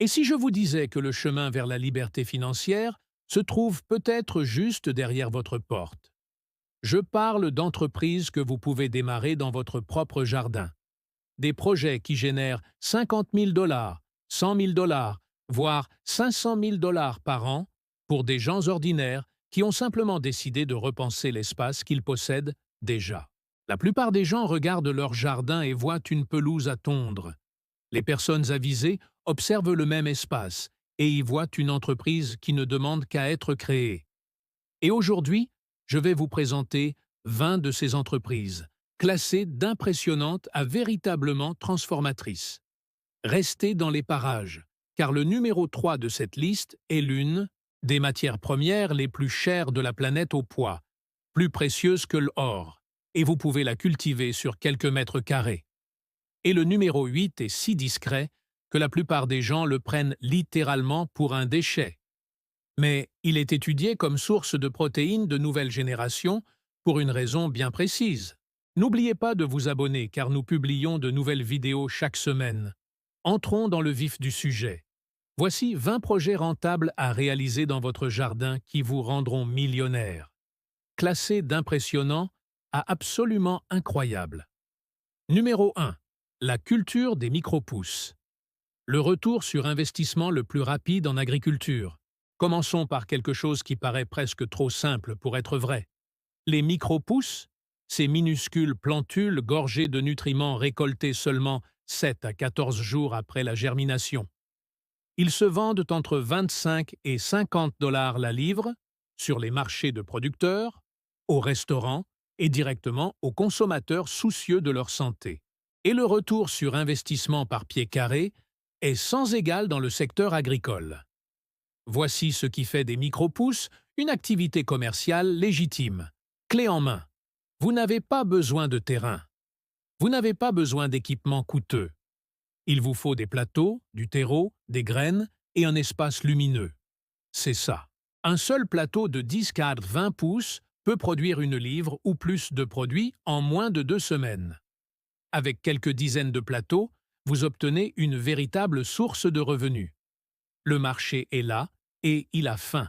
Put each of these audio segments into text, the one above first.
Et si je vous disais que le chemin vers la liberté financière se trouve peut-être juste derrière votre porte? Je parle d'entreprises que vous pouvez démarrer dans votre propre jardin. Des projets qui génèrent 50 000 dollars, 100 000 dollars, voire 500 000 dollars par an pour des gens ordinaires qui ont simplement décidé de repenser l'espace qu'ils possèdent déjà. La plupart des gens regardent leur jardin et voient une pelouse à tondre. Les personnes avisées observent le même espace et y voient une entreprise qui ne demande qu'à être créée. Et aujourd'hui, je vais vous présenter 20 de ces entreprises, classées d'impressionnantes à véritablement transformatrices. Restez dans les parages, car le numéro 3 de cette liste est l'une des matières premières les plus chères de la planète au poids, plus précieuse que l'or, et vous pouvez la cultiver sur quelques mètres carrés. Et le numéro 8 est si discret que la plupart des gens le prennent littéralement pour un déchet. Mais il est étudié comme source de protéines de nouvelle génération pour une raison bien précise. N'oubliez pas de vous abonner car nous publions de nouvelles vidéos chaque semaine. Entrons dans le vif du sujet. Voici 20 projets rentables à réaliser dans votre jardin qui vous rendront millionnaire. Classés d'impressionnants à absolument incroyables. Numéro 1. La culture des micro-pousses. Le retour sur investissement le plus rapide en agriculture. Commençons par quelque chose qui paraît presque trop simple pour être vrai. Les micro-pousses, ces minuscules plantules gorgées de nutriments récoltés seulement 7 à 14 jours après la germination. Ils se vendent entre 25 et 50 dollars la livre sur les marchés de producteurs, aux restaurants et directement aux consommateurs soucieux de leur santé. Et le retour sur investissement par pied carré est sans égal dans le secteur agricole. Voici ce qui fait des micro-pousses une activité commerciale légitime. Clé en main. Vous n'avez pas besoin de terrain. Vous n'avez pas besoin d'équipements coûteux. Il vous faut des plateaux, du terreau, des graines et un espace lumineux. C'est ça. Un seul plateau de 10-20 pouces peut produire une livre ou plus de produits en moins de 2 semaines. Avec quelques dizaines de plateaux, vous obtenez une véritable source de revenus. Le marché est là et il a faim.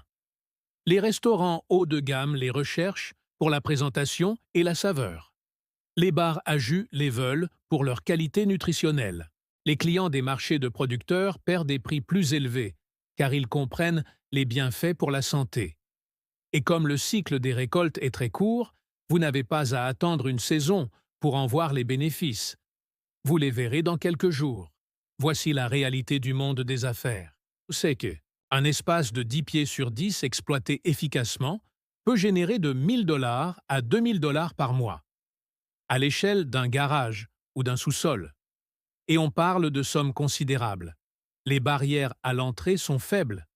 Les restaurants haut de gamme les recherchent pour la présentation et la saveur. Les bars à jus les veulent pour leur qualité nutritionnelle. Les clients des marchés de producteurs perdent des prix plus élevés, car ils comprennent les bienfaits pour la santé. Et comme le cycle des récoltes est très court, vous n'avez pas à attendre une saison pour en voir les bénéfices. Vous les verrez dans quelques jours. Voici la réalité du monde des affaires. C'est que un espace de 10 pieds sur 10 exploité efficacement peut générer de 1000 dollars à 2000 dollars par mois, à l'échelle d'un garage ou d'un sous-sol. Et on parle de sommes considérables. Les barrières à l'entrée sont faibles.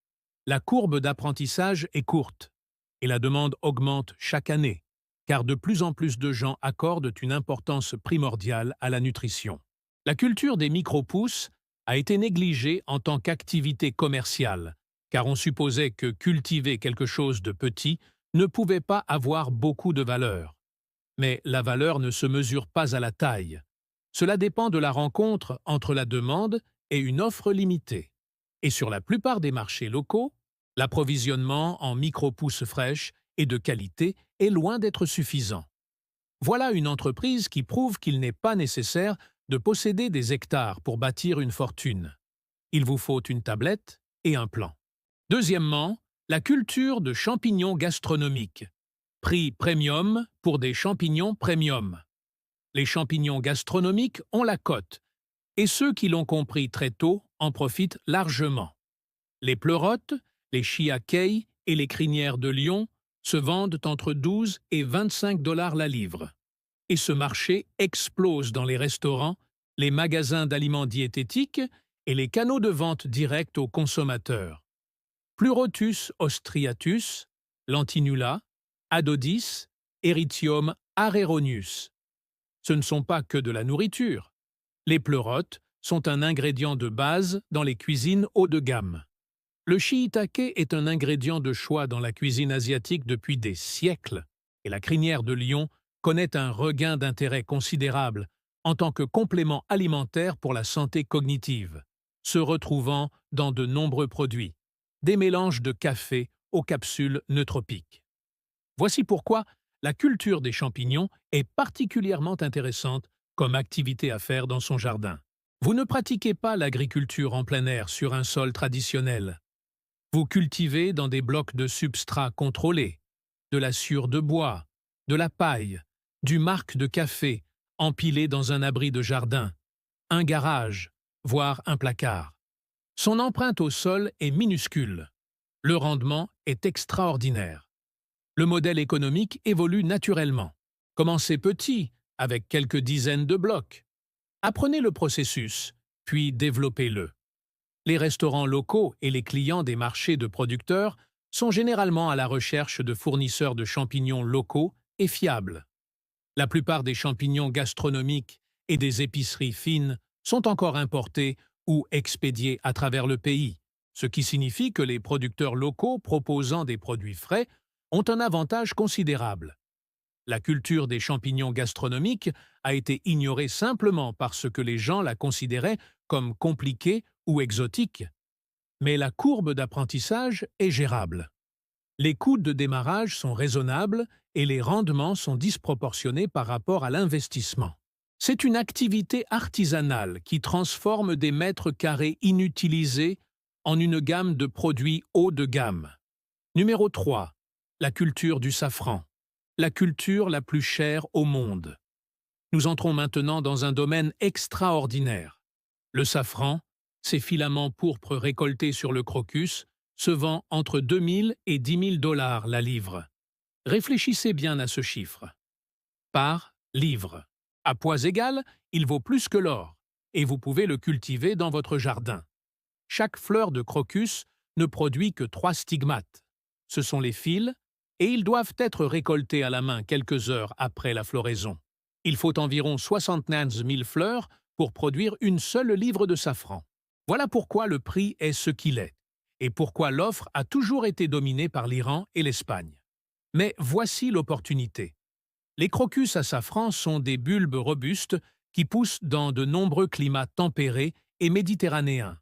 La courbe d'apprentissage est courte. Et la demande augmente chaque année, car de plus en plus de gens accordent une importance primordiale à la nutrition. La culture des micro-pousses a été négligée en tant qu'activité commerciale, car on supposait que cultiver quelque chose de petit ne pouvait pas avoir beaucoup de valeur. Mais la valeur ne se mesure pas à la taille. Cela dépend de la rencontre entre la demande et une offre limitée. Et sur la plupart des marchés locaux, l'approvisionnement en micro-pousses fraîches et de qualité est loin d'être suffisant. Voilà une entreprise qui prouve qu'il n'est pas nécessaire de posséder des hectares pour bâtir une fortune. Il vous faut une tablette et un plan. Deuxièmement, la culture de champignons gastronomiques. Prix premium pour des champignons premium. Les champignons gastronomiques ont la cote, et ceux qui l'ont compris très tôt en profitent largement. Les pleurotes, les chia kei et les crinières de lion se vendent entre 12 et 25 dollars la livre. Et ce marché explose dans les restaurants, les magasins d'aliments diététiques et les canaux de vente directs aux consommateurs. Pleurotus austriatus, Lentinula, Adodis, Erythium areronius. Ce ne sont pas que de la nourriture. Les pleurotes sont un ingrédient de base dans les cuisines haut de gamme. Le shiitake est un ingrédient de choix dans la cuisine asiatique depuis des siècles, et la crinière de lion connaît un regain d'intérêt considérable en tant que complément alimentaire pour la santé cognitive. se retrouvant dans de nombreux produits, des mélanges de café aux capsules nootropiques. Voici pourquoi la culture des champignons est particulièrement intéressante comme activité à faire dans son jardin. Vous ne pratiquez pas l'agriculture en plein air sur un sol traditionnel. Vous cultivez dans des blocs de substrat contrôlés, de la sciure de bois, de la paille, du marc de café, empilé dans un abri de jardin, un garage, voire un placard. Son empreinte au sol est minuscule. Le rendement est extraordinaire. Le modèle économique évolue naturellement. Commencez petit, avec quelques dizaines de blocs. Apprenez le processus, puis développez-le. Les restaurants locaux et les clients des marchés de producteurs sont généralement à la recherche de fournisseurs de champignons locaux et fiables. La plupart des champignons gastronomiques et des épiceries fines sont encore importés ou expédiés à travers le pays, ce qui signifie que les producteurs locaux proposant des produits frais ont un avantage considérable. La culture des champignons gastronomiques a été ignorée simplement parce que les gens la considéraient comme compliquée ou exotique. Mais la courbe d'apprentissage est gérable. Les coûts de démarrage sont raisonnables et les rendements sont disproportionnés par rapport à l'investissement. C'est une activité artisanale qui transforme des mètres carrés inutilisés en une gamme de produits haut de gamme. Numéro 3. La culture du safran. La culture la plus chère au monde. Nous entrons maintenant dans un domaine extraordinaire. Le safran, ces filaments pourpres récoltés sur le crocus, se vend entre 2 000 et 10 000 $ la livre. Réfléchissez bien à ce chiffre. Par livre. À poids égal, il vaut plus que l'or, et vous pouvez le cultiver dans votre jardin. Chaque fleur de crocus ne produit que 3 stigmates. Ce sont les fils, et ils doivent être récoltés à la main quelques heures après la floraison. Il faut environ 75 000 fleurs pour produire une seule livre de safran. Voilà pourquoi le prix est ce qu'il est, et pourquoi l'offre a toujours été dominée par l'Iran et l'Espagne. Mais voici l'opportunité. Les crocus à safran sont des bulbes robustes qui poussent dans de nombreux climats tempérés et méditerranéens.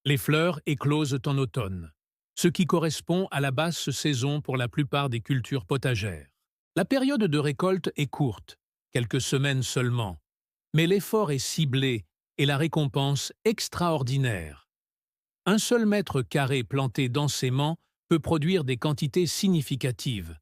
Les fleurs éclosent en automne, ce qui correspond à la basse saison pour la plupart des cultures potagères. La période de récolte est courte, quelques semaines seulement, mais l'effort est ciblé et la récompense extraordinaire. Un seul mètre carré planté densément peut produire des quantités significatives,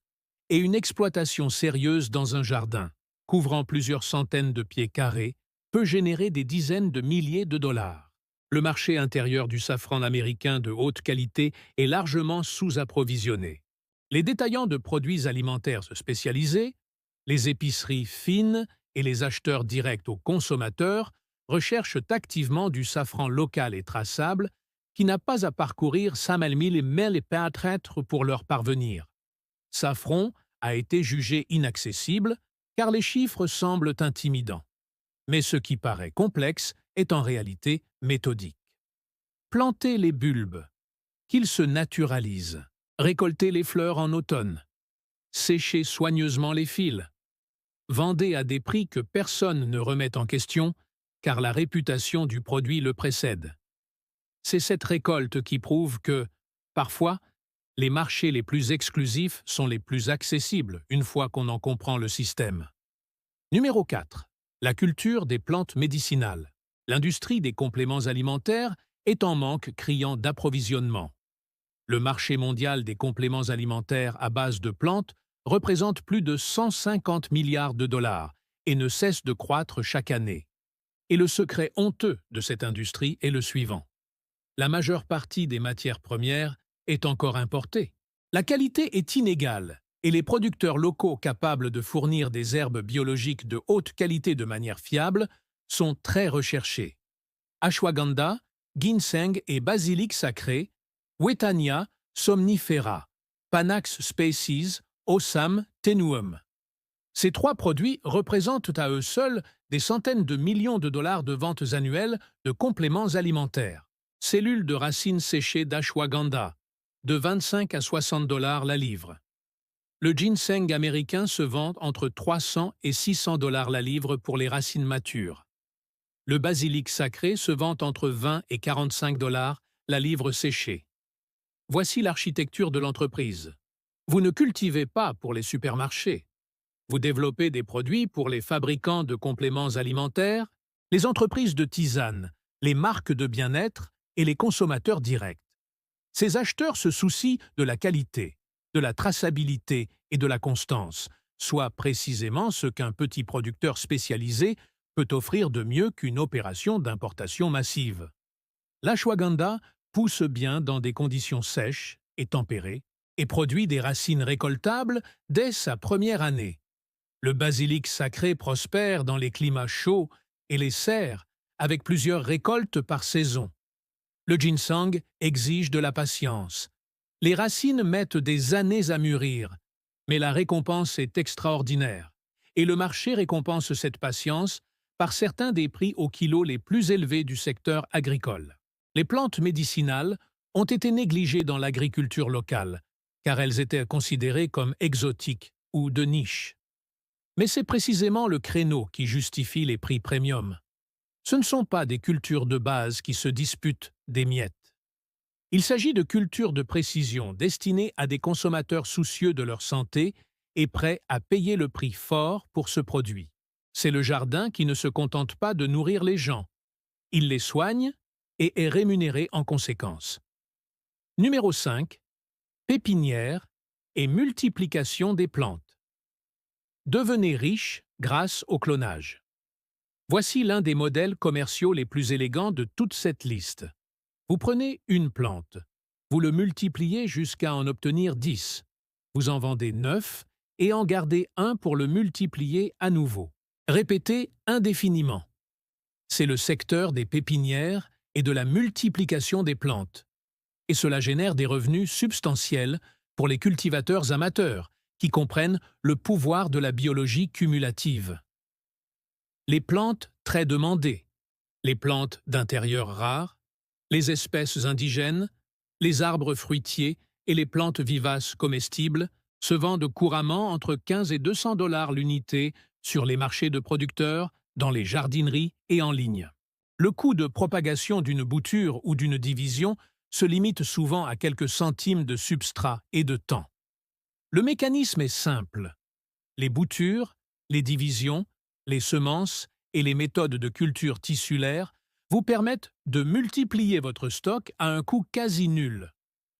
et une exploitation sérieuse dans un jardin, couvrant plusieurs centaines de pieds carrés, peut générer des dizaines de milliers de dollars. Le marché intérieur du safran américain de haute qualité est largement sous-approvisionné. Les détaillants de produits alimentaires spécialisés, les épiceries fines et les acheteurs directs aux consommateurs recherchent activement du safran local et traçable qui n'a pas à parcourir 5000 milles et peut-être pour leur parvenir. Safran a été jugé inaccessible car les chiffres semblent intimidants. Mais ce qui paraît complexe est en réalité méthodique. Plantez les bulbes, qu'ils se naturalisent. Récoltez les fleurs en automne. Séchez soigneusement les fils. Vendez à des prix que personne ne remet en question, car la réputation du produit le précède. C'est cette récolte qui prouve que, parfois, les marchés les plus exclusifs sont les plus accessibles une fois qu'on en comprend le système. Numéro 4. La culture des plantes médicinales. L'industrie des compléments alimentaires est en manque criant d'approvisionnement. Le marché mondial des compléments alimentaires à base de plantes représente plus de 150 milliards de dollars et ne cesse de croître chaque année. Et le secret honteux de cette industrie est le suivant. La majeure partie des matières premières est encore importée. La qualité est inégale et les producteurs locaux capables de fournir des herbes biologiques de haute qualité de manière fiable sont très recherchés. Ashwagandha, ginseng et basilic sacré, Wetania somnifera, Panax species, Osam tenuum. Ces 3 produits représentent à eux seuls des centaines de millions de dollars de ventes annuelles de compléments alimentaires. Cellules de racines séchées d'ashwagandha, de 25 à 60 $ la livre. Le ginseng américain se vend entre 300 et 600 $ la livre pour les racines matures. Le basilic sacré se vend entre 20 et 45 $ la livre séchée. Voici l'architecture de l'entreprise. Vous ne cultivez pas pour les supermarchés. Vous développez des produits pour les fabricants de compléments alimentaires, les entreprises de tisane, les marques de bien-être et les consommateurs directs. Ces acheteurs se soucient de la qualité, de la traçabilité et de la constance, soit précisément ce qu'un petit producteur spécialisé peut offrir de mieux qu'une opération d'importation massive. L'ashwagandha pousse bien dans des conditions sèches et tempérées et produit des racines récoltables dès sa première année. Le basilic sacré prospère dans les climats chauds et les serres, avec plusieurs récoltes par saison. Le ginseng exige de la patience. Les racines mettent des années à mûrir, mais la récompense est extraordinaire, et le marché récompense cette patience par certains des prix au kilo les plus élevés du secteur agricole. Les plantes médicinales ont été négligées dans l'agriculture locale, car elles étaient considérées comme exotiques ou de niche. Mais c'est précisément le créneau qui justifie les prix premium. Ce ne sont pas des cultures de base qui se disputent des miettes. Il s'agit de cultures de précision destinées à des consommateurs soucieux de leur santé et prêts à payer le prix fort pour ce produit. C'est le jardin qui ne se contente pas de nourrir les gens. Il les soigne et est rémunéré en conséquence. Numéro 5. Pépinière et multiplication des plantes. Devenez riche grâce au clonage. Voici l'un des modèles commerciaux les plus élégants de toute cette liste. Vous prenez une plante, vous le multipliez jusqu'à en obtenir 10. Vous en vendez 9 et en gardez un pour le multiplier à nouveau. Répétez indéfiniment. C'est le secteur des pépinières et de la multiplication des plantes. Et cela génère des revenus substantiels pour les cultivateurs amateurs qui comprennent le pouvoir de la biologie cumulative. Les plantes très demandées, les plantes d'intérieur rares, les espèces indigènes, les arbres fruitiers et les plantes vivaces comestibles se vendent couramment entre 15 et 200 $ l'unité sur les marchés de producteurs, dans les jardineries et en ligne. Le coût de propagation d'une bouture ou d'une division se limite souvent à quelques centimes de substrat et de temps. Le mécanisme est simple. Les boutures, les divisions, les semences et les méthodes de culture tissulaire vous permettent de multiplier votre stock à un coût quasi nul.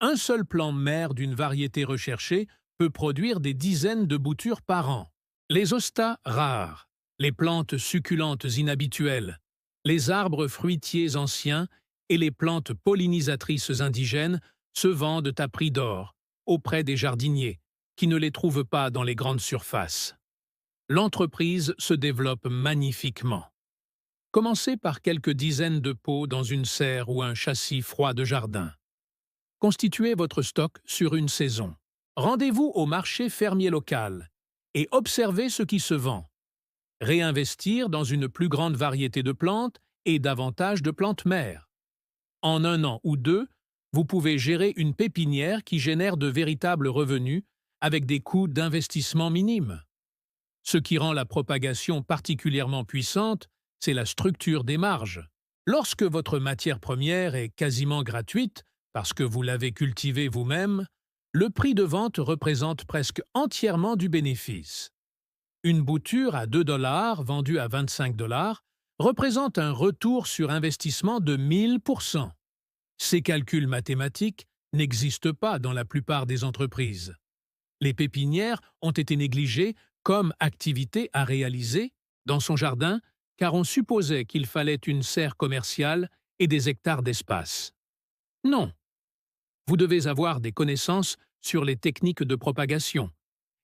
Un seul plant mère d'une variété recherchée peut produire des dizaines de boutures par an. Les hostas rares, les plantes succulentes inhabituelles, les arbres fruitiers anciens et les plantes pollinisatrices indigènes se vendent à prix d'or auprès des jardiniers, qui ne les trouvent pas dans les grandes surfaces. L'entreprise se développe magnifiquement. Commencez par quelques dizaines de pots dans une serre ou un châssis froid de jardin. Constituez votre stock sur une saison. Rendez-vous au marché fermier local et observez ce qui se vend. Réinvestir dans une plus grande variété de plantes et davantage de plantes mères. En 1 an ou 2, vous pouvez gérer une pépinière qui génère de véritables revenus avec des coûts d'investissement minimes. Ce qui rend la propagation particulièrement puissante, c'est la structure des marges. Lorsque votre matière première est quasiment gratuite, parce que vous l'avez cultivée vous-même, le prix de vente représente presque entièrement du bénéfice. Une bouture à 2 $ vendue à 25 $ représente un retour sur investissement de 1000%. Ces calculs mathématiques n'existent pas dans la plupart des entreprises. Les pépinières ont été négligées comme activité à réaliser dans son jardin car on supposait qu'il fallait une serre commerciale et des hectares d'espace. Non. Vous devez avoir des connaissances sur les techniques de propagation.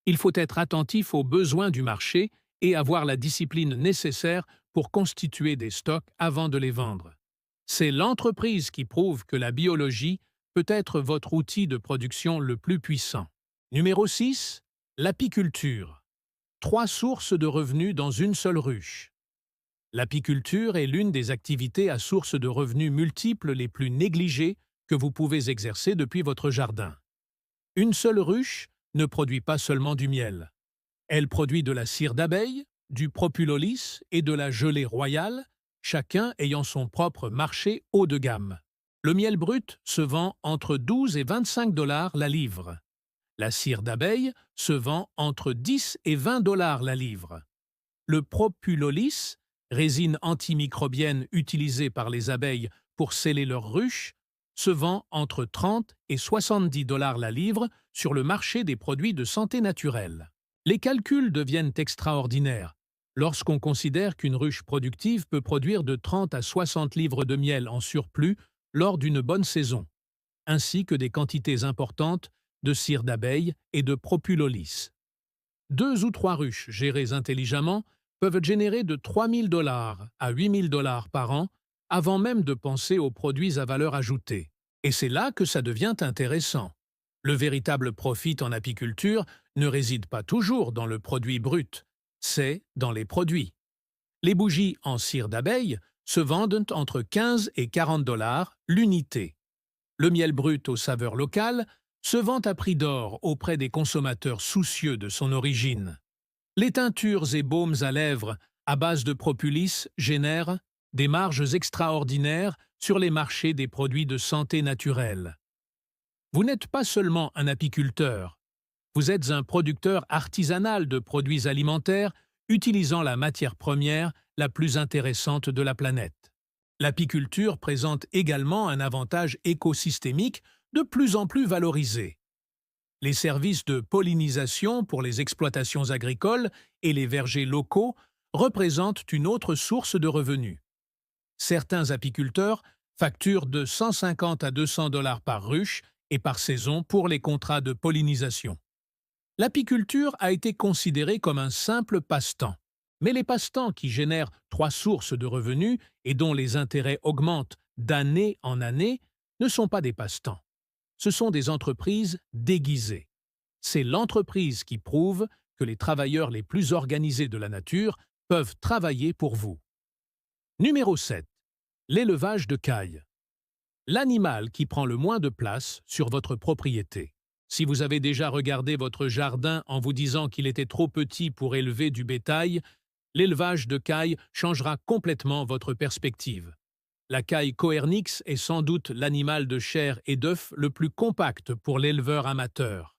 Il faut être attentif aux besoins du marché et avoir la discipline nécessaire pour constituer des stocks avant de les vendre. C'est l'entreprise qui prouve que la biologie peut être votre outil de production le plus puissant. Numéro 6. L'apiculture. 3 sources de revenus dans une seule ruche. L'apiculture est l'une des activités à source de revenus multiples les plus négligées que vous pouvez exercer depuis votre jardin. Une seule ruche ne produit pas seulement du miel. Elle produit de la cire d'abeille, du propolis et de la gelée royale, chacun ayant son propre marché haut de gamme. Le miel brut se vend entre 12 et 25 dollars la livre. La cire d'abeille se vend entre 10 et 20 dollars la livre. Le Propolis, résine antimicrobienne utilisée par les abeilles pour sceller leurs ruches, se vend entre 30 et 70 dollars la livre sur le marché des produits de santé naturelle. Les calculs deviennent extraordinaires lorsqu'on considère qu'une ruche productive peut produire de 30 à 60 livres de miel en surplus lors d'une bonne saison, ainsi que des quantités importantes de cire d'abeille et de Propolis. 2 ou 3 ruches gérées intelligemment peuvent générer de 3 000 dollars à 8 000 dollars par an avant même de penser aux produits à valeur ajoutée. Et c'est là que ça devient intéressant. Le véritable profit en apiculture ne réside pas toujours dans le produit brut, c'est dans les produits. Les bougies en cire d'abeille se vendent entre 15 et 40 dollars l'unité. Le miel brut aux saveurs locales se vend à prix d'or auprès des consommateurs soucieux de son origine. Les teintures et baumes à lèvres à base de propolis génèrent des marges extraordinaires sur les marchés des produits de santé naturelle. Vous n'êtes pas seulement un apiculteur, vous êtes un producteur artisanal de produits alimentaires utilisant la matière première la plus intéressante de la planète. L'apiculture présente également un avantage écosystémique de plus en plus valorisé. Les services de pollinisation pour les exploitations agricoles et les vergers locaux représentent une autre source de revenus. Certains apiculteurs facturent de 150 à 200 dollars par ruche et par saison pour les contrats de pollinisation. L'apiculture a été considérée comme un simple passe-temps. Mais les passe-temps qui génèrent 3 sources de revenus et dont les intérêts augmentent d'année en année ne sont pas des passe-temps. Ce sont des entreprises déguisées. C'est l'entreprise qui prouve que les travailleurs les plus organisés de la nature peuvent travailler pour vous. Numéro 7. L'élevage de cailles. L'animal qui prend le moins de place sur votre propriété. Si vous avez déjà regardé votre jardin en vous disant qu'il était trop petit pour élever du bétail, l'élevage de cailles changera complètement votre perspective. La caille Coernix est sans doute l'animal de chair et d'œuf le plus compact pour l'éleveur amateur.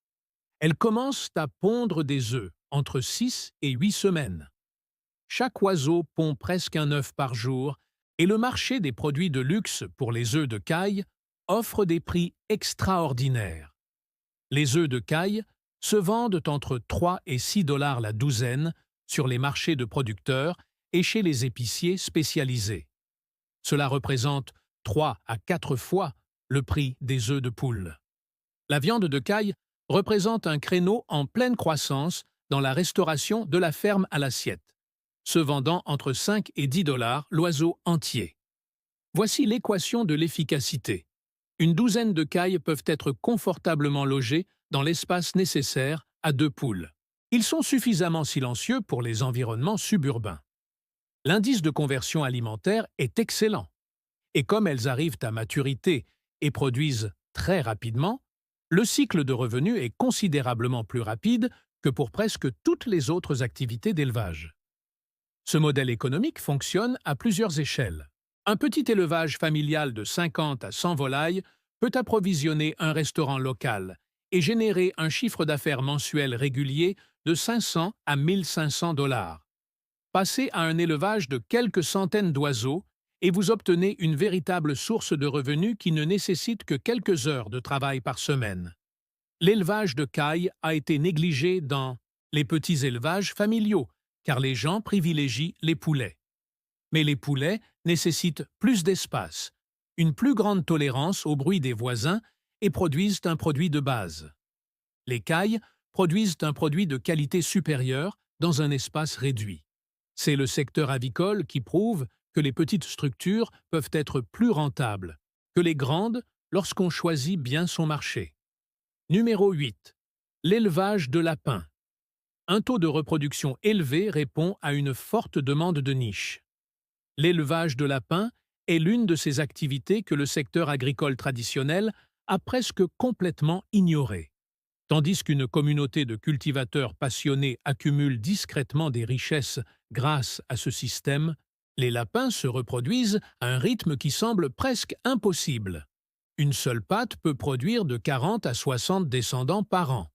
Elle commence à pondre des œufs entre 6 et 8 semaines. Chaque oiseau pond presque un œuf par jour et le marché des produits de luxe pour les œufs de caille offre des prix extraordinaires. Les œufs de caille se vendent entre 3 et 6 dollars la douzaine sur les marchés de producteurs et chez les épiciers spécialisés. Cela représente 3 à 4 fois le prix des œufs de poule. La viande de caille représente un créneau en pleine croissance dans la restauration de la ferme à l'assiette, se vendant entre 5 et 10 dollars l'oiseau entier. Voici l'équation de l'efficacité. Une douzaine de cailles peuvent être confortablement logées dans l'espace nécessaire à 2 poules. Ils sont suffisamment silencieux pour les environnements suburbains. L'indice de conversion alimentaire est excellent. Et comme elles arrivent à maturité et produisent très rapidement, le cycle de revenus est considérablement plus rapide que pour presque toutes les autres activités d'élevage. Ce modèle économique fonctionne à plusieurs échelles. Un petit élevage familial de 50 à 100 volailles peut approvisionner un restaurant local et générer un chiffre d'affaires mensuel régulier de 500 à 1500 dollars. Passez à un élevage de quelques centaines d'oiseaux et vous obtenez une véritable source de revenus qui ne nécessite que quelques heures de travail par semaine. L'élevage de cailles a été négligé dans les petits élevages familiaux, car les gens privilégient les poulets. Mais les poulets nécessitent plus d'espace, une plus grande tolérance au bruit des voisins et produisent un produit de base. Les cailles produisent un produit de qualité supérieure dans un espace réduit. C'est le secteur avicole qui prouve que les petites structures peuvent être plus rentables que les grandes lorsqu'on choisit bien son marché. Numéro 8. L'élevage de lapins. Un taux de reproduction élevé répond à une forte demande de niche. L'élevage de lapins est l'une de ces activités que le secteur agricole traditionnel a presque complètement ignorée. Tandis qu'une communauté de cultivateurs passionnés accumule discrètement des richesses grâce à ce système, Les lapins se reproduisent à un rythme qui semble presque impossible. Une seule patte peut produire de 40 à 60 descendants par an.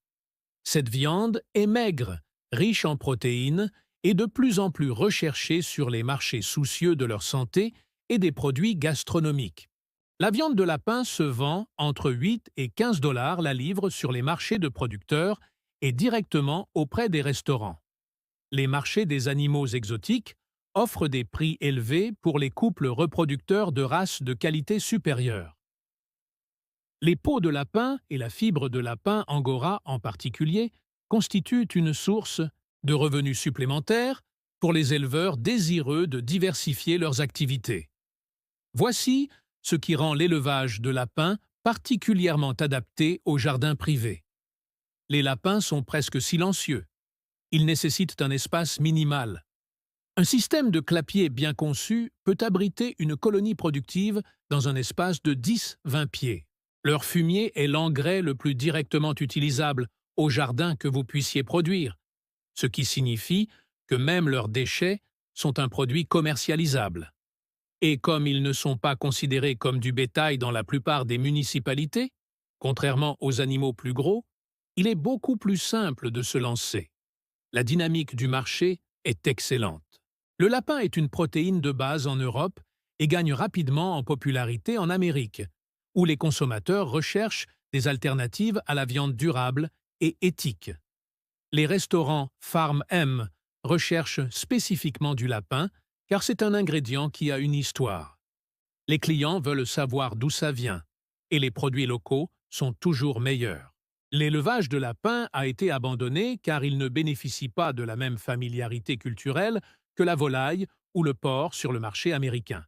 Cette viande est maigre, riche en protéines et de plus en plus recherchée sur les marchés soucieux de leur santé et des produits gastronomiques. La viande de lapin se vend entre 8 et 15 dollars la livre sur les marchés de producteurs et directement auprès des restaurants. Les marchés des animaux exotiques offrent des prix élevés pour les couples reproducteurs de races de qualité supérieure. Les peaux de lapin et la fibre de lapin angora en particulier constituent une source de revenus supplémentaires pour les éleveurs désireux de diversifier leurs activités. Voici ce qui rend l'élevage de lapins particulièrement adapté aux jardins privés. Les lapins sont presque silencieux. Ils nécessitent un espace minimal. Un système de clapiers bien conçu peut abriter une colonie productive dans un espace de 10-20 pieds. Leur fumier est l'engrais le plus directement utilisable au jardin que vous puissiez produire, ce qui signifie que même leurs déchets sont un produit commercialisable. Et comme ils ne sont pas considérés comme du bétail dans la plupart des municipalités, contrairement aux animaux plus gros, il est beaucoup plus simple de se lancer. La dynamique du marché est excellente. Le lapin est une protéine de base en Europe et gagne rapidement en popularité en Amérique, où les consommateurs recherchent des alternatives à la viande durable et éthique. Les restaurants Farm M recherchent spécifiquement du lapin car c'est un ingrédient qui a une histoire. Les clients veulent savoir d'où ça vient et les produits locaux sont toujours meilleurs. L'élevage de lapins a été abandonné car il ne bénéficie pas de la même familiarité culturelle que la volaille ou le porc sur le marché américain.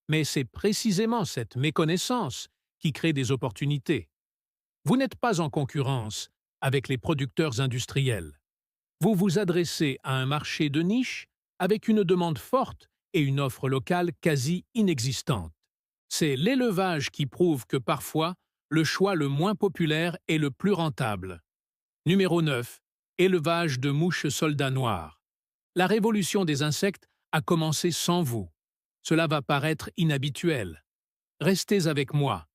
Mais c'est précisément cette méconnaissance qui crée des opportunités. Vous n'êtes pas en concurrence avec les producteurs industriels. Vous vous adressez à un marché de niche avec une demande forte et une offre locale quasi inexistante. C'est l'élevage qui prouve que parfois, le choix le moins populaire est le plus rentable. Numéro 9. Élevage de mouches soldats noirs. La révolution des insectes a commencé sans vous. Cela va paraître inhabituel. Restez avec moi.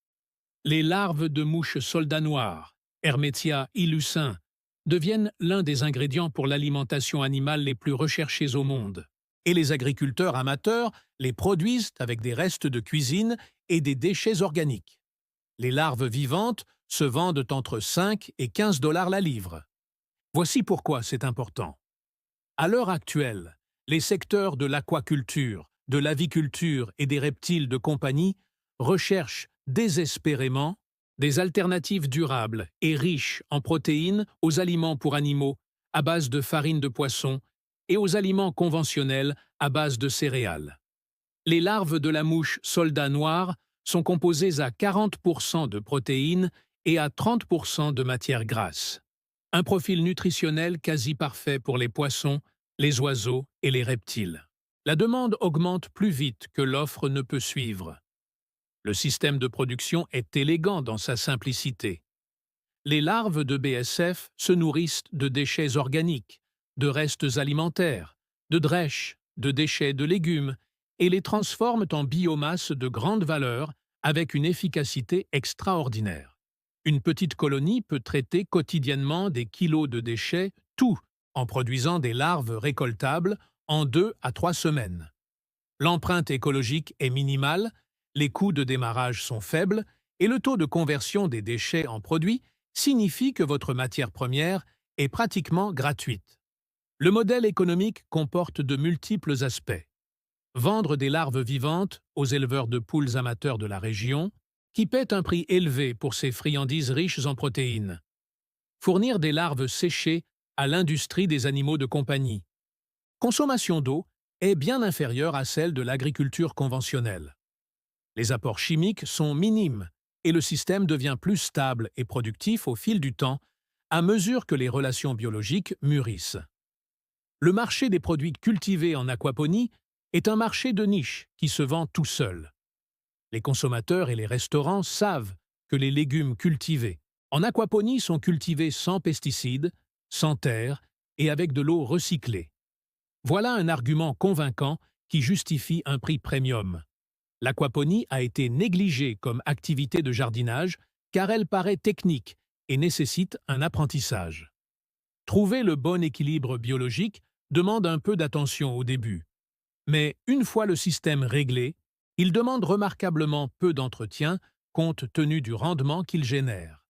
Les larves de mouches soldats noirs, Hermetia illucin, deviennent l'un des ingrédients pour l'alimentation animale les plus recherchés au monde. Et les agriculteurs amateurs les produisent avec des restes de cuisine et des déchets organiques. Les larves vivantes se vendent entre 5 et 15 dollars la livre. Voici pourquoi c'est important. À l'heure actuelle, les secteurs de l'aquaculture, de l'aviculture et des reptiles de compagnie recherchent désespérément des alternatives durables et riches en protéines aux aliments pour animaux à base de farine de poisson et aux aliments conventionnels à base de céréales. Les larves de la mouche soldat noir sont composées à 40% de protéines et à 30% de matières grasses. Un profil nutritionnel quasi parfait pour les poissons, les oiseaux et les reptiles. La demande augmente plus vite que l'offre ne peut suivre. Le système de production est élégant dans sa simplicité. Les larves de BSF se nourrissent de déchets organiques, de restes alimentaires, de drèches, de déchets de légumes et les transforment en biomasse de grande valeur avec une efficacité extraordinaire. Une petite colonie peut traiter quotidiennement des kilos de déchets, tout en produisant des larves récoltables en 2 à 3 semaines. L'empreinte écologique est minimale, les coûts de démarrage sont faibles et le taux de conversion des déchets en produits signifie que votre matière première est pratiquement gratuite. Le modèle économique comporte de multiples aspects. Vendre des larves vivantes aux éleveurs de poules amateurs de la région, qui paient un prix élevé pour ces friandises riches en protéines. Fournir des larves séchées à l'industrie des animaux de compagnie. Consommation d'eau est bien inférieure à celle de l'agriculture conventionnelle. Les apports chimiques sont minimes et le système devient plus stable et productif au fil du temps à mesure que les relations biologiques mûrissent. Le marché des produits cultivés en aquaponie est un marché de niche qui se vend tout seul. Les consommateurs et les restaurants savent que les légumes cultivés en aquaponie sont cultivés sans pesticides, sans terre et avec de l'eau recyclée. Voilà un argument convaincant qui justifient un prix premium. L'aquaponie a été négligée comme activité de jardinage car elle paraît technique et nécessite un apprentissage. Trouver le bon équilibre biologique demande un peu d'attention au début. Mais une fois le système réglé, il demande remarquablement peu d'entretien compte tenu du rendement qu'il génère.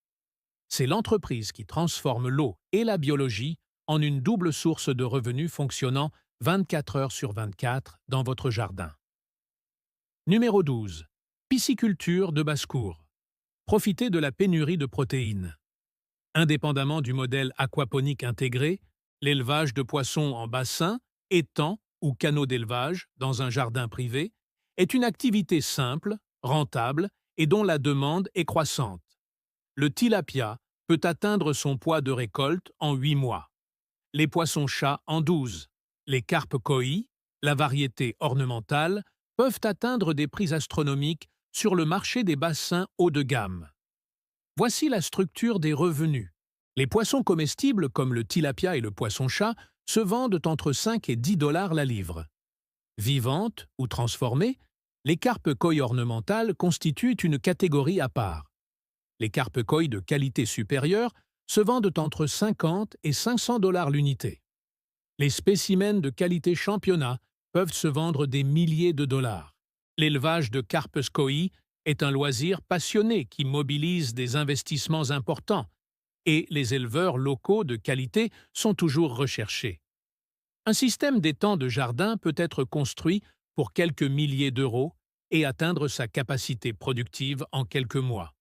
C'est l'entreprise qui transforme l'eau et la biologie en une double source de revenus fonctionnant 24 heures sur 24 dans votre jardin. Numéro 12. Pisciculture de basse-cour. Profitez de la pénurie de protéines. Indépendamment du modèle aquaponique intégré, l'élevage de poissons en bassin, étang ou canaux d'élevage dans un jardin privé est une activité simple, rentable et dont la demande est croissante. Le tilapia peut atteindre son poids de récolte en 8 mois, les poissons-chats en 12, les carpes koi, la variété ornementale, peuvent atteindre des prix astronomiques sur le marché des bassins haut de gamme. Voici la structure des revenus. Les poissons comestibles comme le tilapia et le poisson-chat se vendent entre 5 et 10 dollars la livre. Vivantes ou transformées, les carpes koi ornementales constituent une catégorie à part. Les carpes koi de qualité supérieure se vendent entre 50 et 500 dollars l'unité. Les spécimens de qualité championnat peuvent se vendre des milliers de dollars. L'élevage de carpes koi est un loisir passionné qui mobilise des investissements importants et les éleveurs locaux de qualité sont toujours recherchés. Un système d'étang de jardin peut être construit pour quelques milliers d'euros et atteindre sa capacité productive en quelques mois.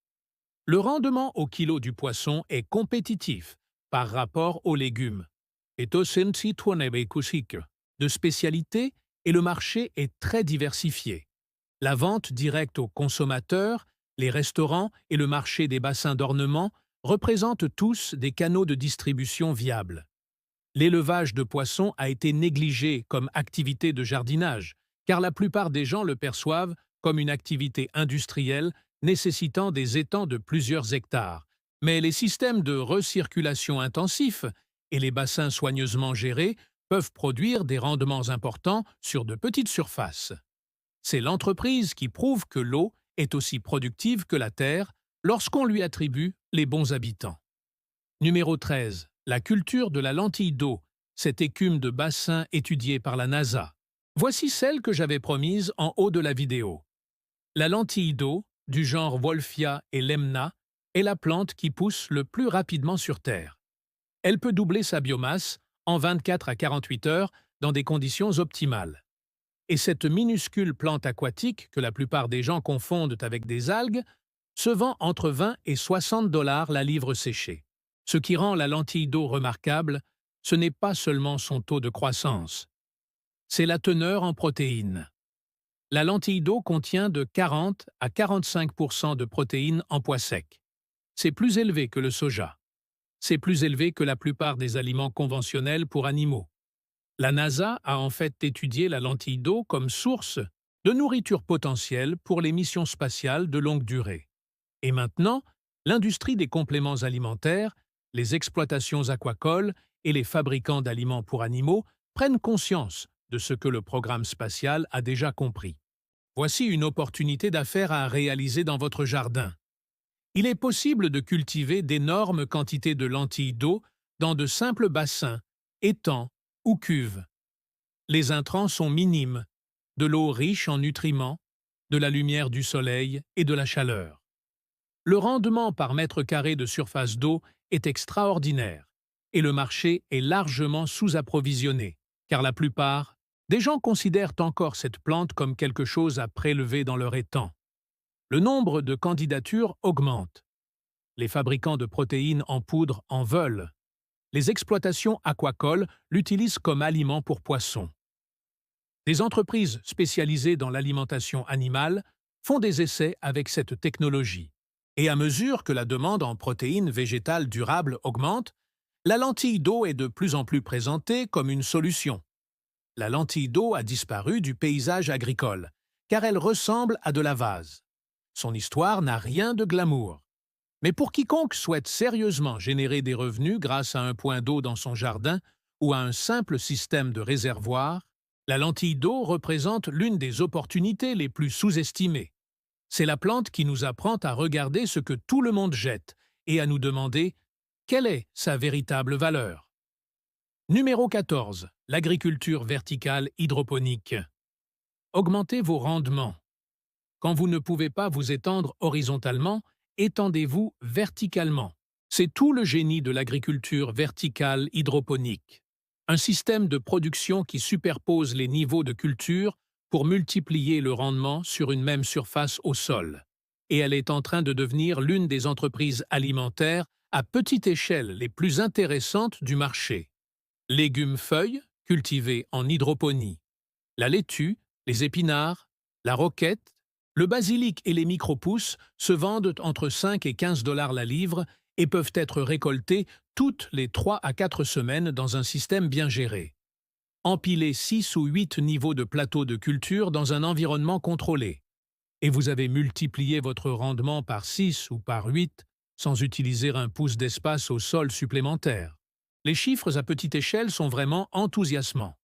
Le rendement au kilo du poisson est compétitif par rapport aux légumes. De spécialité et le marché est très diversifié. La vente directe aux consommateurs, les restaurants et le marché des bassins d'ornement représentent tous des canaux de distribution viables. L'élevage de poissons a été négligé comme activité de jardinage, car la plupart des gens le perçoivent comme une activité industrielle nécessitant des étangs de plusieurs hectares. Mais les systèmes de recirculation intensifs et les bassins soigneusement gérés peuvent produire des rendements importants sur de petites surfaces. C'est l'entreprise qui prouve que l'eau est aussi productive que la terre lorsqu'on lui attribue les bons habitants. Numéro 13. La culture de la lentille d'eau, cette écume de bassin étudiée par la NASA. Voici celle que j'avais promise en haut de la vidéo. La lentille d'eau, du genre Wolffia et Lemna, est la plante qui pousse le plus rapidement sur Terre. Elle peut doubler sa biomasse en 24 à 48 heures dans des conditions optimales. Et cette minuscule plante aquatique, que la plupart des gens confondent avec des algues, se vend entre 20 et 60 dollars la livre séchée. Ce qui rend la lentille d'eau remarquable, ce n'est pas seulement son taux de croissance, c'est la teneur en protéines. La lentille d'eau contient de 40 à 45% de protéines en pois sec. C'est plus élevé que le soja. C'est plus élevé que la plupart des aliments conventionnels pour animaux. La NASA a en fait étudié la lentille d'eau comme source de nourriture potentielle pour les missions spatiales de longue durée. Et maintenant, l'industrie des compléments alimentaires, les exploitations aquacoles et les fabricants d'aliments pour animaux prennent conscience de ce que le programme spatial a déjà compris. Voici une opportunité d'affaires à réaliser dans votre jardin. Il est possible de cultiver d'énormes quantités de lentilles d'eau dans de simples bassins, étangs ou cuves. Les intrants sont minimes, de l'eau riche en nutriments, de la lumière du soleil et de la chaleur. Le rendement par mètre carré de surface d'eau est extraordinaire et le marché est largement sous-approvisionné, car la plupart des gens considèrent encore cette plante comme quelque chose à prélever dans leur étang. Le nombre de candidatures augmente. Les fabricants de protéines en poudre en veulent. Les exploitations aquacoles l'utilisent comme aliment pour poissons. Des entreprises spécialisées dans l'alimentation animale font des essais avec cette technologie. Et à mesure que la demande en protéines végétales durables augmente, la lentille d'eau est de plus en plus présentée comme une solution. La lentille d'eau a disparu du paysage agricole, car elle ressemble à de la vase. Son histoire n'a rien de glamour. Mais pour quiconque souhaite sérieusement générer des revenus grâce à un point d'eau dans son jardin ou à un simple système de réservoir, La lentille d'eau représente l'une des opportunités les plus sous-estimées. C'est la plante qui nous apprend à regarder ce que tout le monde jette et à nous demander quelle est sa véritable valeur. Numéro 14. L'agriculture verticale hydroponique. Augmentez vos rendements. Quand vous ne pouvez pas vous étendre horizontalement, étendez-vous verticalement. C'est tout le génie de l'agriculture verticale hydroponique. Un système de production qui superpose les niveaux de culture pour multiplier le rendement sur une même surface au sol. Et elle est en train de devenir l'une des entreprises alimentaires à petite échelle les plus intéressantes du marché. Légumes-feuilles cultivés en hydroponie. La laitue, les épinards, la roquette, le basilic et les micro-pousses se vendent entre 5 et 15 dollars la livre et peuvent être récoltés toutes les 3 à 4 semaines dans un système bien géré. Empilez 6 ou 8 niveaux de plateaux de culture dans un environnement contrôlé. Et vous avez multiplié votre rendement par 6 ou par 8 sans utiliser un pouce d'espace au sol supplémentaire. Les chiffres à petite échelle sont vraiment enthousiasmants.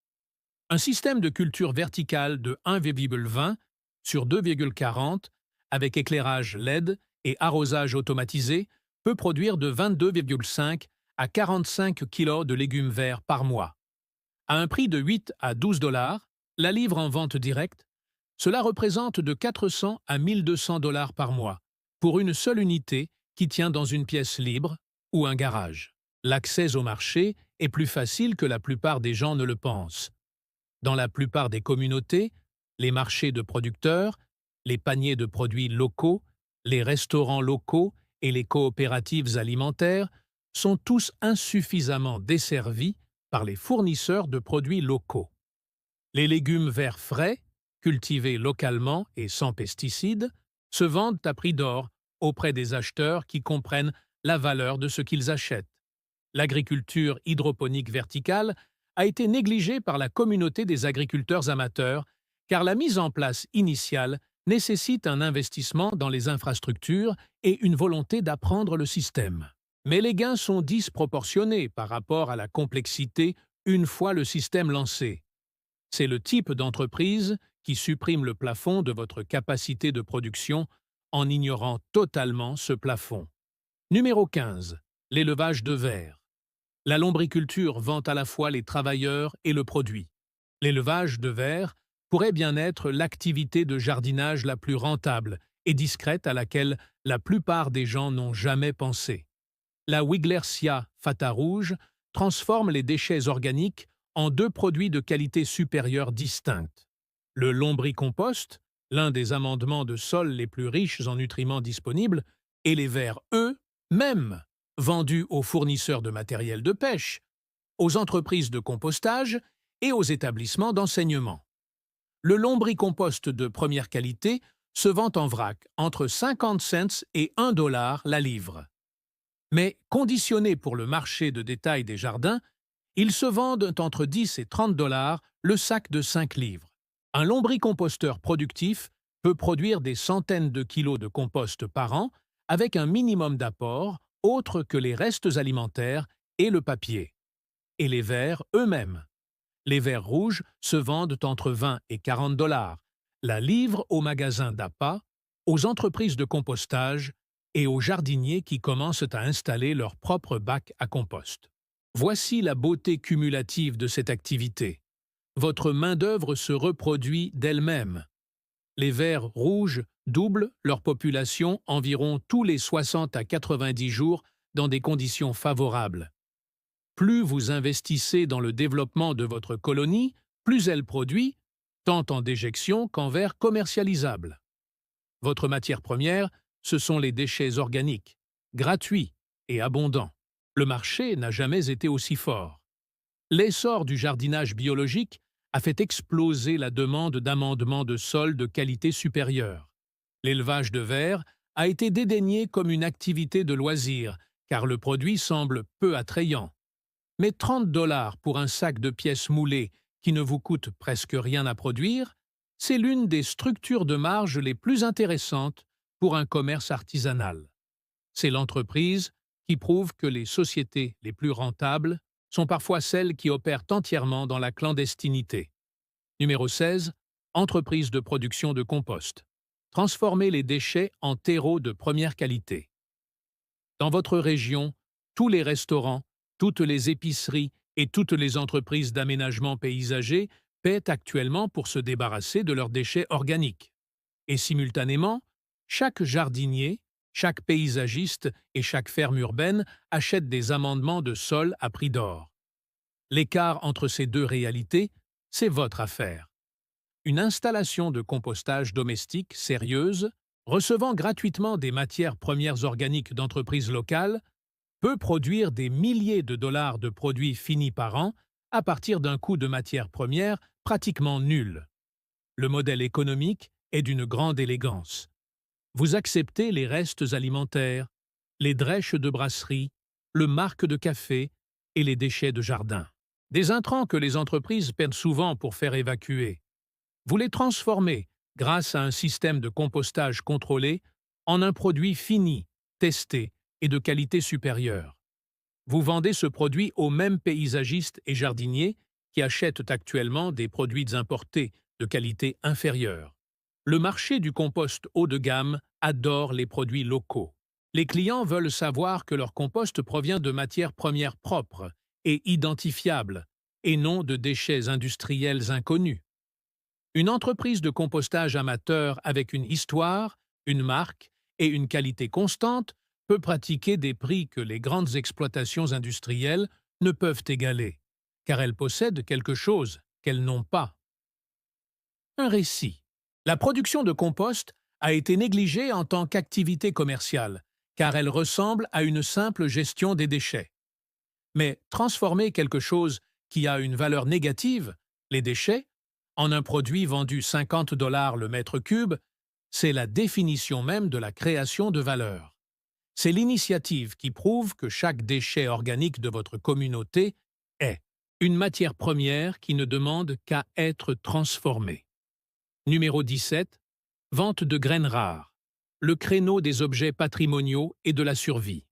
Un système de culture verticale de 1,20 sur 2,40 avec éclairage LED et arrosage automatisé peut produire de 22,5 à 45 kg de légumes verts par mois. À un prix de 8 à 12 dollars, la livre en vente directe, cela représente de 400 à 1200 dollars par mois pour une seule unité qui tient dans une pièce libre ou un garage. L'accès au marché est plus facile que la plupart des gens ne le pensent. Dans la plupart des communautés, les marchés de producteurs, les paniers de produits locaux, les restaurants locaux et les coopératives alimentaires sont tous insuffisamment desservis par les fournisseurs de produits locaux. Les légumes verts frais, cultivés localement et sans pesticides, se vendent à prix d'or auprès des acheteurs qui comprennent la valeur de ce qu'ils achètent. L'agriculture hydroponique verticale a été négligée par la communauté des agriculteurs amateurs car la mise en place initiale nécessite un investissement dans les infrastructures et une volonté d'apprendre le système. Mais les gains sont disproportionnés par rapport à la complexité une fois le système lancé. C'est le type d'entreprise qui supprime le plafond de votre capacité de production en ignorant totalement ce plafond. Numéro 15. L'élevage de vers. La lombriculture vend à la fois les travailleurs et le produit. L'élevage de vers pourrait bien être l'activité de jardinage la plus rentable et discrète à laquelle la plupart des gens n'ont jamais pensé. La Wiglersia fata rouge transforme les déchets organiques en deux produits de qualité supérieure distincts. Le lombricompost, l'un des amendements de sol les plus riches en nutriments disponibles, et les vers eux-mêmes, vendus aux fournisseurs de matériel de pêche, aux entreprises de compostage et aux établissements d'enseignement. Le lombricompost de première qualité se vend en vrac entre 50 cents et 1 dollar la livre. Mais conditionnés pour le marché de détail des jardins, ils se vendent entre 10 et 30 dollars le sac de 5 livres. Un lombricomposteur productif peut produire des centaines de kilos de compost par an avec un minimum d'apport autre que les restes alimentaires et le papier. Et les vers eux-mêmes. Les vers rouges se vendent entre 20 et 40 dollars, la livre au magasin d'appât, aux entreprises de compostage et aux jardiniers qui commencent à installer leur propre bac à compost. Voici la beauté cumulative de cette activité. Votre main-d'œuvre se reproduit d'elle-même. Les vers rouges doublent leur population environ tous les 60 à 90 jours dans des conditions favorables. Plus vous investissez dans le développement de votre colonie, plus elle produit, tant en déjection qu'en vers commercialisables. Votre matière première, ce sont les déchets organiques, gratuits et abondants. Le marché n'a jamais été aussi fort. L'essor du jardinage biologique a fait exploser la demande d'amendements de sol de qualité supérieure. L'élevage de vers a été dédaigné comme une activité de loisir, car le produit semble peu attrayant. Mais 30 dollars pour un sac de pièces moulées qui ne vous coûte presque rien à produire, c'est l'une des structures de marge les plus intéressantes pour un commerce artisanal. C'est l'entreprise qui prouve que les sociétés les plus rentables sont parfois celles qui opèrent entièrement dans la clandestinité. Numéro 16. Entreprise de production de compost. Transformez les déchets en terreau de première qualité. Dans votre région, tous les restaurants, toutes les épiceries et toutes les entreprises d'aménagement paysager paient actuellement pour se débarrasser de leurs déchets organiques. Et simultanément, chaque jardinier, chaque paysagiste et chaque ferme urbaine achètent des amendements de sol à prix d'or. L'écart entre ces deux réalités, c'est votre affaire. Une installation de compostage domestique sérieuse, recevant gratuitement des matières premières organiques d'entreprises locales, peut produire des milliers de dollars de produits finis par an à partir d'un coût de matières premières pratiquement nul. Le modèle économique est d'une grande élégance. Vous acceptez les restes alimentaires, les drèches de brasserie, le marc de café et les déchets de jardin. Des intrants que les entreprises perdent souvent pour faire évacuer. Vous les transformez, grâce à un système de compostage contrôlé, en un produit fini, testé et de qualité supérieure. Vous vendez ce produit aux mêmes paysagistes et jardiniers qui achètent actuellement des produits importés de qualité inférieure. Le marché du compost haut de gamme adore les produits locaux. Les clients veulent savoir que leur compost provient de matières premières propres et identifiables, et non de déchets industriels inconnus. Une entreprise de compostage amateur avec une histoire, une marque et une qualité constante peut pratiquer des prix que les grandes exploitations industrielles ne peuvent égaler, car elles possèdent quelque chose qu'elles n'ont pas. Un récit. La production de compost a été négligée en tant qu'activité commerciale, car elle ressemble à une simple gestion des déchets. Mais transformer quelque chose qui a une valeur négative, les déchets, en un produit vendu 50 dollars le mètre cube, c'est la définition même de la création de valeur. C'est l'initiative qui prouve que chaque déchet organique de votre communauté est une matière première qui ne demande qu'à être transformée. Numéro 17. Vente de graines rares. Le créneau des objets patrimoniaux et de la survie.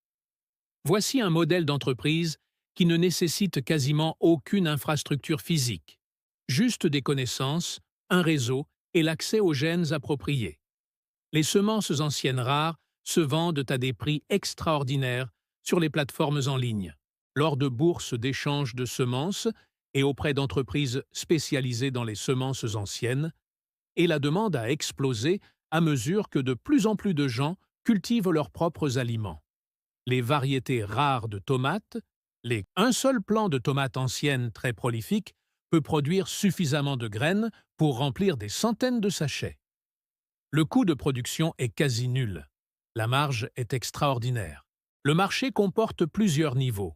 Voici un modèle d'entreprise qui ne nécessite quasiment aucune infrastructure physique, juste des connaissances, un réseau et l'accès aux gènes appropriés. Les semences anciennes rares se vendent à des prix extraordinaires sur les plateformes en ligne, lors de bourses d'échange de semences et auprès d'entreprises spécialisées dans les semences anciennes, et la demande a explosé à mesure que de plus en plus de gens cultivent leurs propres aliments. Les variétés rares de tomates, un seul plant de tomates anciennes très prolifique peut produire suffisamment de graines pour remplir des centaines de sachets. Le coût de production est quasi nul. La marge est extraordinaire. Le marché comporte plusieurs niveaux.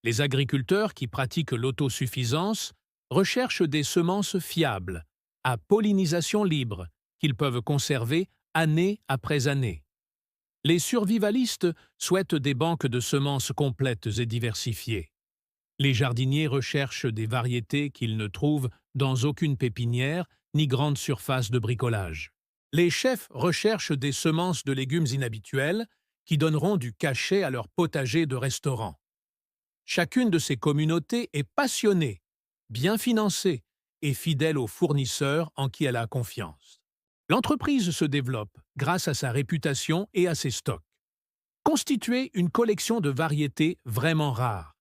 Les agriculteurs qui pratiquent l'autosuffisance recherchent des semences fiables, à pollinisation libre, qu'ils peuvent conserver année après année. Les survivalistes souhaitent des banques de semences complètes et diversifiées. Les jardiniers recherchent des variétés qu'ils ne trouvent dans aucune pépinière ni grande surface de bricolage. Les chefs recherchent des semences de légumes inhabituels qui donneront du cachet à leur potager de restaurant. Chacune de ces communautés est passionnée, bien financée et fidèle aux fournisseurs en qui elle a confiance. L'entreprise se développe grâce à sa réputation et à ses stocks. Constituez une collection de variétés vraiment rares.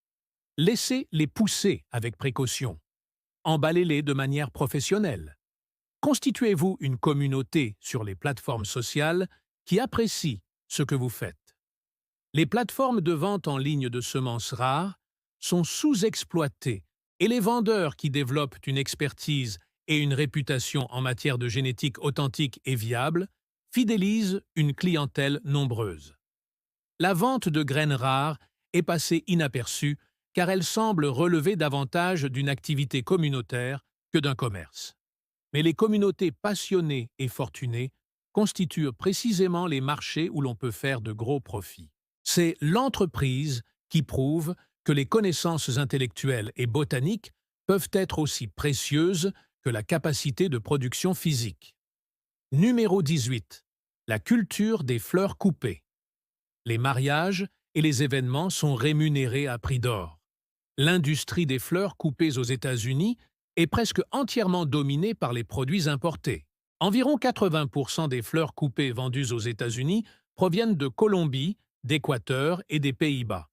Laissez les pousser avec précaution. Emballez-les de manière professionnelle. Constituez-vous une communauté sur les plateformes sociales qui apprécie ce que vous faites. Les plateformes de vente en ligne de semences rares sont sous-exploitées et les vendeurs qui développent une expertise et une réputation en matière de génétique authentique et viable fidélisent une clientèle nombreuse. La vente de graines rares est passée inaperçue car elle semble relever davantage d'une activité communautaire que d'un commerce. Mais les communautés passionnées et fortunées constituent précisément les marchés où l'on peut faire de gros profits. C'est l'entreprise qui prouve que les connaissances intellectuelles et botaniques peuvent être aussi précieuses que la capacité de production physique. Numéro 18. La culture des fleurs coupées. Les mariages et les événements sont rémunérés à prix d'or. L'industrie des fleurs coupées aux États-Unis est presque entièrement dominée par les produits importés. Environ 80% des fleurs coupées vendues aux États-Unis proviennent de Colombie, d'Équateur et des Pays-Bas.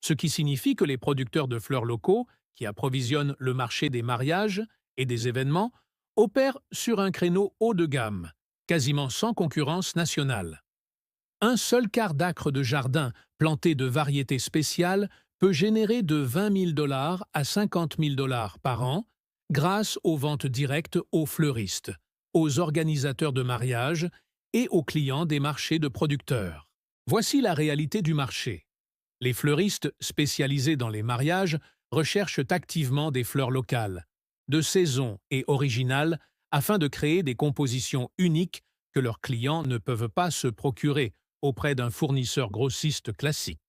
Ce qui signifie que les producteurs de fleurs locaux, qui approvisionnent le marché des mariages et des événements, opèrent sur un créneau haut de gamme, quasiment sans concurrence nationale. Un seul quart d'acre de jardin planté de variétés spéciales peut générer de 20 000 $ à 50 000 $ par an grâce aux ventes directes aux fleuristes, aux organisateurs de mariages et aux clients des marchés de producteurs. Voici la réalité du marché. Les fleuristes spécialisés dans les mariages recherchent activement des fleurs locales, de saison et originales afin de créer des compositions uniques que leurs clients ne peuvent pas se procurer auprès d'un fournisseur grossiste classique.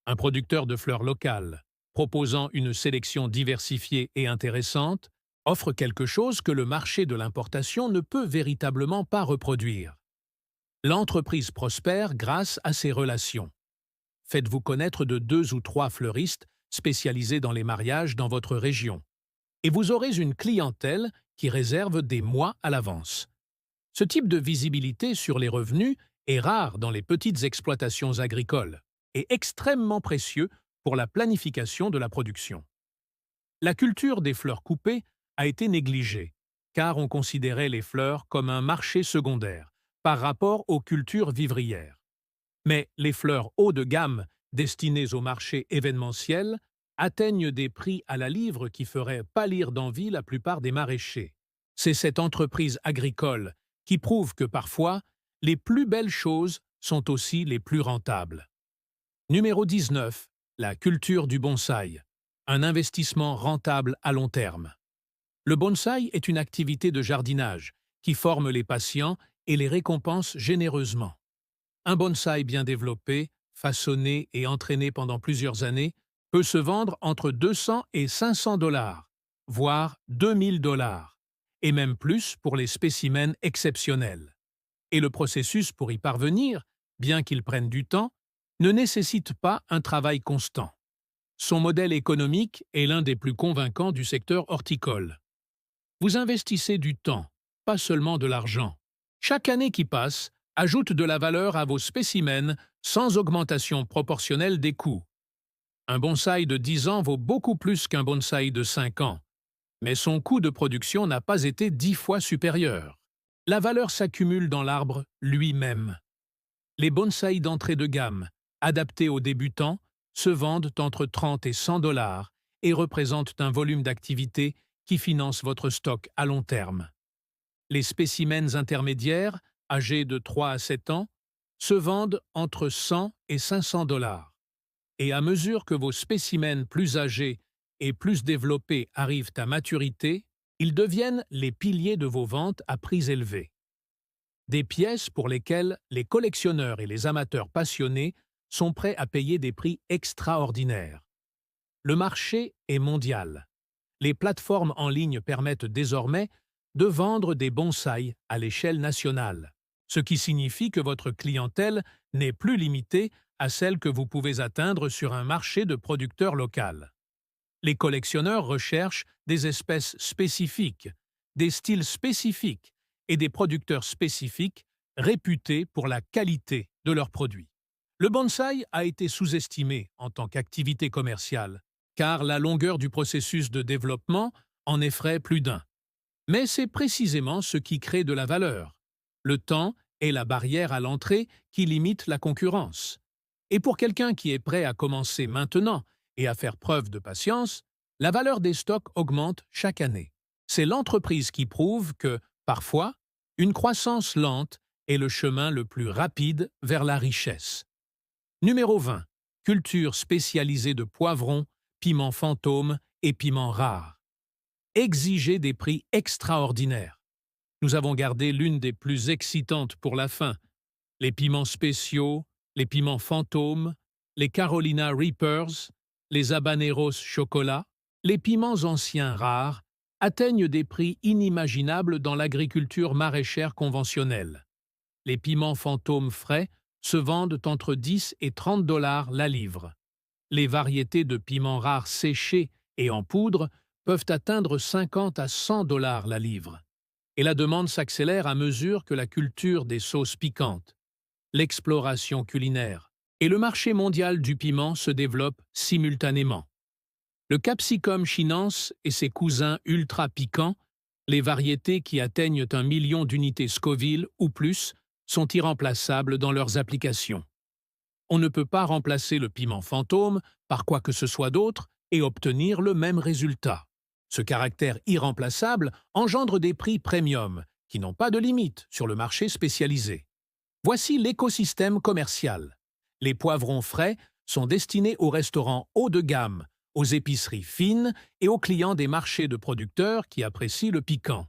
Un producteur de fleurs locales, proposant une sélection diversifiée et intéressante, offre quelque chose que le marché de l'importation ne peut véritablement pas reproduire. L'entreprise prospère grâce à ses relations. Faites-vous connaître de 2 ou 3 fleuristes spécialisés dans les mariages dans votre région, et vous aurez une clientèle qui réserve des mois à l'avance. Ce type de visibilité sur les revenus est rare dans les petites exploitations agricoles et extrêmement précieux pour la planification de la production. La culture des fleurs coupées a été négligée, car on considérait les fleurs comme un marché secondaire par rapport aux cultures vivrières. Mais les fleurs haut de gamme destinées au marché événementiel atteignent des prix à la livre qui feraient pâlir d'envie la plupart des maraîchers. C'est cette entreprise agricole qui prouve que parfois, les plus belles choses sont aussi les plus rentables. Numéro 19. La culture du bonsaï. Un investissement rentable à long terme. Le bonsaï est une activité de jardinage qui forme les patients et les récompense généreusement. Un bonsaï bien développé, façonné et entraîné pendant plusieurs années peut se vendre entre 200 et 500 $, voire 2000 $, et même plus pour les spécimens exceptionnels. Et le processus pour y parvenir, bien qu'il prenne du temps, ne nécessite pas un travail constant. Son modèle économique est l'un des plus convaincants du secteur horticole. Vous investissez du temps, pas seulement de l'argent. Chaque année qui passe ajoute de la valeur à vos spécimens sans augmentation proportionnelle des coûts. Un bonsaï de 10 ans vaut beaucoup plus qu'un bonsaï de 5 ans, mais son coût de production n'a pas été 10 fois supérieur. La valeur s'accumule dans l'arbre lui-même. Les bonsaïs d'entrée de gamme, adaptés aux débutants, se vendent entre 30 et 100 $ et représentent un volume d'activité qui finance votre stock à long terme. Les spécimens intermédiaires, âgés de 3 à 7 ans, se vendent entre 100 et 500 $. Et à mesure que vos spécimens plus âgés et plus développés arrivent à maturité, ils deviennent les piliers de vos ventes à prix élevés. Des pièces pour lesquelles les collectionneurs et les amateurs passionnés sont prêts à payer des prix extraordinaires. Le marché est mondial. Les plateformes en ligne permettent désormais de vendre des bonsaïs à l'échelle nationale, ce qui signifie que votre clientèle n'est plus limitée à celle que vous pouvez atteindre sur un marché de producteurs local. Les collectionneurs recherchent des espèces spécifiques, des styles spécifiques et des producteurs spécifiques réputés pour la qualité de leurs produits. Le bonsaï a été sous-estimé en tant qu'activité commerciale, car la longueur du processus de développement en effraie plus d'un. Mais c'est précisément ce qui crée de la valeur. Le temps est la barrière à l'entrée qui limite la concurrence. Et pour quelqu'un qui est prêt à commencer maintenant et à faire preuve de patience, la valeur des stocks augmente chaque année. C'est l'entreprise qui prouve que, parfois, une croissance lente est le chemin le plus rapide vers la richesse. Numéro 20. Culture spécialisée de poivrons, piments fantômes et piments rares. Exigez des prix extraordinaires. Nous avons gardé l'une des plus excitantes pour la fin. Les piments spéciaux, les piments fantômes, les Carolina Reapers, les habaneros chocolat, les piments anciens rares atteignent des prix inimaginables dans l'agriculture maraîchère conventionnelle. Les piments fantômes frais se vendent entre 10 et 30 $ la livre. Les variétés de piments rares séchés et en poudre peuvent atteindre 50 à 100 $ la livre. Et la demande s'accélère à mesure que la culture des sauces piquantes, l'exploration culinaire et le marché mondial du piment se développent simultanément. Le capsicum chinense et ses cousins ultra piquants, les variétés qui atteignent 1 million d'unités Scoville ou plus, sont irremplaçables dans leurs applications. On ne peut pas remplacer le piment fantôme par quoi que ce soit d'autre et obtenir le même résultat. Ce caractère irremplaçable engendre des prix premium qui n'ont pas de limite sur le marché spécialisé. Voici l'écosystème commercial. Les poivrons frais sont destinés aux restaurants haut de gamme, aux épiceries fines et aux clients des marchés de producteurs qui apprécient le piquant.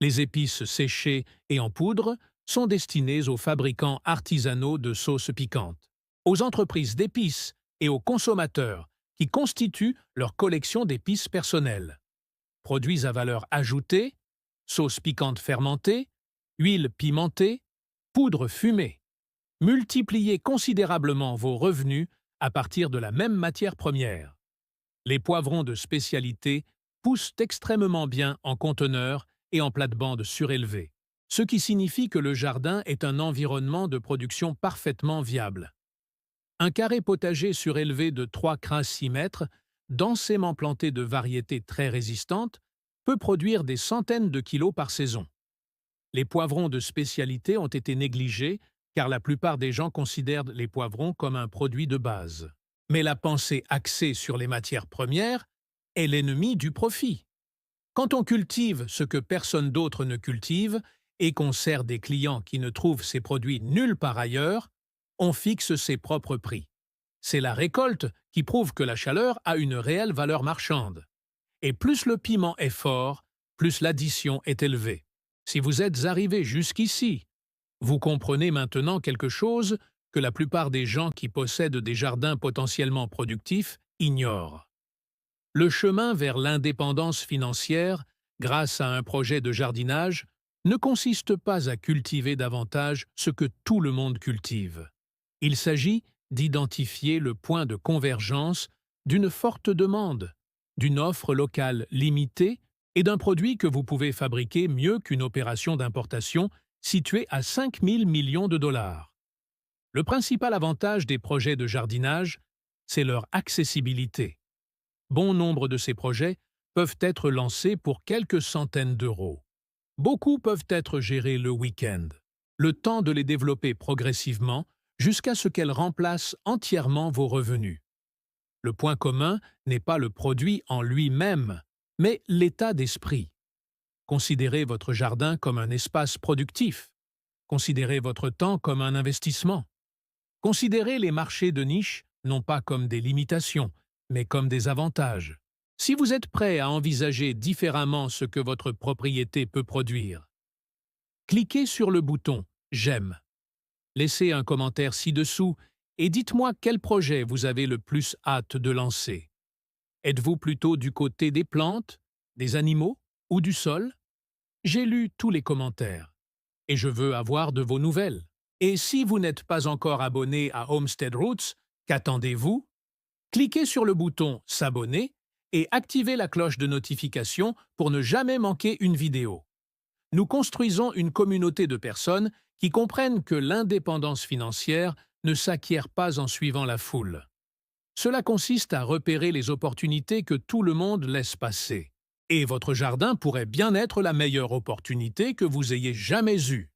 Les épices séchées et en poudre sont destinées aux fabricants artisanaux de sauces piquantes, aux entreprises d'épices et aux consommateurs qui constituent leur collection d'épices personnelles. Produits à valeur ajoutée, sauces piquantes fermentées, huile pimentée, poudre fumée. Multipliez considérablement vos revenus à partir de la même matière première. Les poivrons de spécialité poussent extrêmement bien en conteneurs et en plate-bande surélevés, ce qui signifie que le jardin est un environnement de production parfaitement viable. Un carré potager surélevé de 3,6 mètres, densément planté de variétés très résistantes, peut produire des centaines de kilos par saison. Les poivrons de spécialité ont été négligés car la plupart des gens considèrent les poivrons comme un produit de base. Mais la pensée axée sur les matières premières est l'ennemi du profit. Quand on cultive ce que personne d'autre ne cultive et qu'on sert des clients qui ne trouvent ces produits nulle part ailleurs, on fixe ses propres prix. C'est la récolte qui prouve que la chaleur a une réelle valeur marchande. Et plus le piment est fort, plus l'addition est élevée. Si vous êtes arrivé jusqu'ici, vous comprenez maintenant quelque chose que la plupart des gens qui possèdent des jardins potentiellement productifs ignorent. Le chemin vers l'indépendance financière, grâce à un projet de jardinage, ne consiste pas à cultiver davantage ce que tout le monde cultive. Il s'agit d'identifier le point de convergence d'une forte demande, d'une offre locale limitée et d'un produit que vous pouvez fabriquer mieux qu'une opération d'importation située à 5 000 millions de dollars. Le principal avantage des projets de jardinage, c'est leur accessibilité. Bon nombre de ces projets peuvent être lancés pour quelques centaines d'euros. Beaucoup peuvent être gérés le week-end, le temps de les développer progressivement jusqu'à ce qu'elles remplacent entièrement vos revenus. Le point commun n'est pas le produit en lui-même, mais l'état d'esprit. Considérez votre jardin comme un espace productif. Considérez votre temps comme un investissement. Considérez les marchés de niche non pas comme des limitations, mais comme des avantages. Si vous êtes prêt à envisager différemment ce que votre propriété peut produire, cliquez sur le bouton « J'aime ». Laissez un commentaire ci-dessous et dites-moi quel projet vous avez le plus hâte de lancer. Êtes-vous plutôt du côté des plantes, des animaux ou du sol? J'ai lu tous les commentaires et je veux avoir de vos nouvelles. Et si vous n'êtes pas encore abonné à Homestead Roots, qu'attendez-vous? Cliquez sur le bouton « S'abonner » et activez la cloche de notification pour ne jamais manquer une vidéo. Nous construisons une communauté de personnes qui comprennent que l'indépendance financière ne s'acquiert pas en suivant la foule. Cela consiste à repérer les opportunités que tout le monde laisse passer. Et votre jardin pourrait bien être la meilleure opportunité que vous ayez jamais eue.